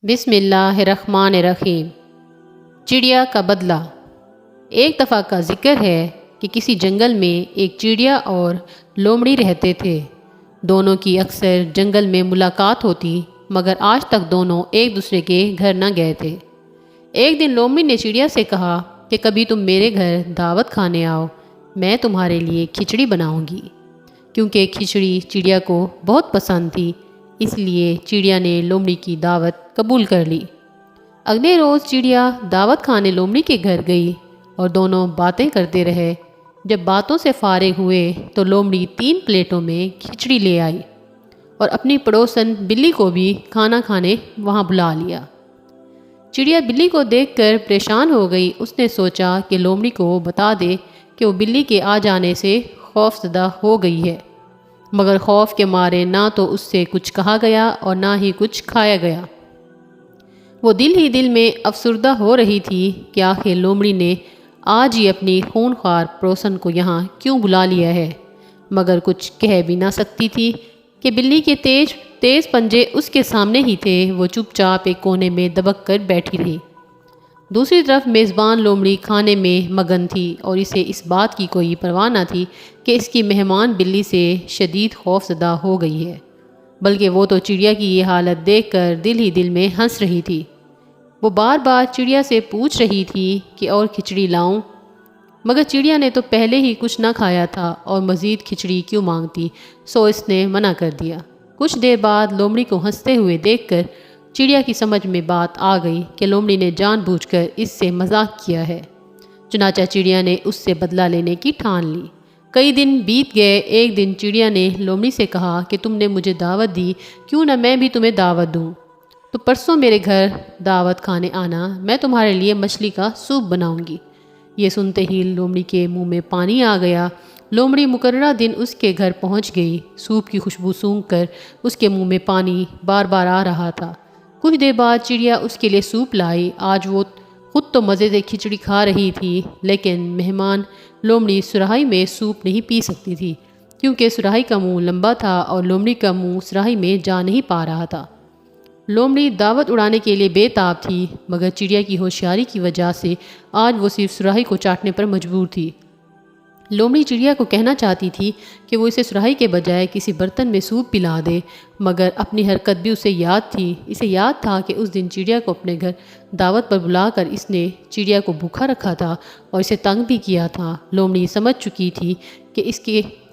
بسم اللہ الرحمن الرحیم۔ چڑیا کا بدلہ۔ ایک دفعہ کا ذکر ہے کہ کسی جنگل میں ایک چڑیا اور لومڑی رہتے تھے۔ دونوں کی اکثر جنگل میں ملاقات ہوتی، مگر آج تک دونوں ایک دوسرے کے گھر نہ گئے تھے۔ ایک دن لومڑی نے چڑیا سے کہا کہ کبھی تم میرے گھر دعوت کھانے آؤ، میں تمہارے لیے کھچڑی بناؤں گی۔ کیونکہ کھچڑی چڑیا کو بہت پسند تھی، اس لیے چڑیا نے لومڑی کی دعوت قبول کر لی۔ اگلے روز چڑیا دعوت کھانے لومڑی کے گھر گئی اور دونوں باتیں کرتے رہے۔ جب باتوں سے فارغ ہوئے تو لومڑی 3 پلیٹوں میں کھچڑی لے آئی اور اپنی پڑوسن بلی کو بھی کھانا کھانے وہاں بلا لیا۔ چڑیا بلی کو دیکھ کر پریشان ہو گئی۔ اس نے سوچا کہ لومڑی کو بتا دے کہ وہ بلی کے آ جانے سے خوف زدہ ہو گئی ہے، مگر خوف کے مارے نہ تو اس سے کچھ کہا گیا اور نہ ہی کچھ کھایا گیا۔ وہ دل ہی دل میں افسردہ ہو رہی تھی کہ آخر لومڑی نے آج ہی اپنی خونخوار پڑوسن کو یہاں کیوں بلا لیا ہے، مگر کچھ کہہ بھی نہ سکتی تھی کہ بلی کے تیز پنجے اس کے سامنے ہی تھے۔ وہ چپ چاپ ایک کونے میں دبک کر بیٹھی رہی۔ دوسری طرف میزبان لومڑی کھانے میں مگن تھی اور اسے اس بات کی کوئی پرواہ نہ تھی کہ اس کی مہمان بلی سے شدید خوف زدہ ہو گئی ہے، بلکہ وہ تو چڑیا کی یہ حالت دیکھ کر دل ہی دل میں ہنس رہی تھی۔ وہ بار بار چڑیا سے پوچھ رہی تھی کہ اور کھچڑی لاؤں، مگر چڑیا نے تو پہلے ہی کچھ نہ کھایا تھا اور مزید کھچڑی کیوں مانگتی، سو اس نے منع کر دیا۔ کچھ دیر بعد لومڑی کو ہنستے ہوئے دیکھ کر چڑیا کی سمجھ میں بات آ گئی کہ لومڑی نے جان بوجھ کر اس سے مذاق کیا ہے۔ چنانچہ چڑیا نے اس سے بدلہ لینے کی ٹھان لی۔ کئی دن بیت گئے۔ ایک دن چڑیا نے لومڑی سے کہا کہ تم نے مجھے دعوت دی، کیوں نہ میں بھی تمہیں دعوت دوں؟ تو پرسوں میرے گھر دعوت کھانے آنا، میں تمہارے لیے مچھلی کا سوپ بناؤں گی۔ یہ سنتے ہی لومڑی کے منہ میں پانی آ گیا۔ لومڑی مقررہ دن اس کے گھر پہنچ گئی۔ سوپ کی خوشبو سونگھ کر اس کے منہ میں پانی بار بار آ رہا تھا۔ کچھ دیر بعد چڑیا اس کے لیے سوپ لائی۔ آج وہ خود تو مزے سے کھچڑی کھا رہی تھی، لیکن مہمان لومڑی سراہی میں سوپ نہیں پی سکتی تھی، کیونکہ سراہی کا منہ لمبا تھا اور لومڑی کا منہ سراہی میں جا نہیں پا رہا تھا۔ لومڑی دعوت اڑانے کے لیے بے تاب تھی، مگر چڑیا کی ہوشیاری کی وجہ سے آج وہ صرف سراہی کو چاٹنے پر مجبور تھی۔ لومڑی چڑیا کو کہنا چاہتی تھی کہ وہ اسے سراہی کے بجائے کسی برتن میں سوپ پلا دے، مگر اپنی حرکت بھی اسے یاد تھی۔ اسے یاد تھا کہ اس دن چڑیا کو اپنے گھر دعوت پر بلا کر اس نے چڑیا کو بھوکا رکھا تھا اور اسے تنگ بھی کیا تھا۔ لومڑی سمجھ چکی تھی کہ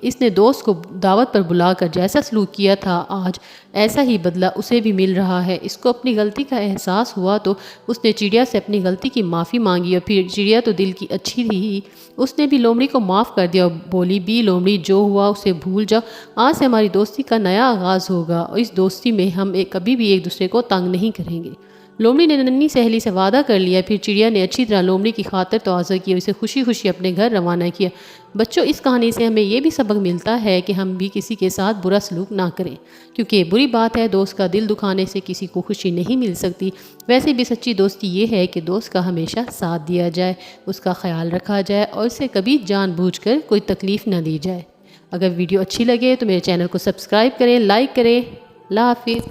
اس نے دوست کو دعوت پر بلا کر جیسا سلوک کیا تھا، آج ایسا ہی بدلہ اسے بھی مل رہا ہے۔ اس کو اپنی غلطی کا احساس ہوا تو اس نے چڑیا سے اپنی غلطی کی معافی مانگی، اور پھر چڑیا تو دل کی اچھی تھی، اس نے بھی لومڑی کو معاف کر دیا اور بولی بھی لومڑی جو ہوا اسے بھول جاؤ، آج سے ہماری دوستی کا نیا آغاز ہوگا اور اس دوستی میں ہم کبھی بھی ایک دوسرے کو تنگ نہیں کریں گے۔ لومڑی نے ننھی سہیلی سے وعدہ کر لیا۔ پھر چڑیا نے اچھی طرح لومڑی کی خاطر تواضع کی اور اسے خوشی خوشی اپنے گھر روانہ کیا۔ بچوں، اس کہانی سے ہمیں یہ بھی سبق ملتا ہے کہ ہم بھی کسی کے ساتھ برا سلوک نہ کریں، کیونکہ یہ بری بات ہے، دوست کا دل دکھانے سے کسی کو خوشی نہیں مل سکتی۔ ویسے بھی سچی دوستی یہ ہے کہ دوست کا ہمیشہ ساتھ دیا جائے، اس کا خیال رکھا جائے اور اسے کبھی جان بوجھ کر کوئی تکلیف نہ دی جائے۔ اگر ویڈیو اچھی لگے تو میرے چینل کو سبسکرائب کریں، لائک کریں۔ اللہ حافظ۔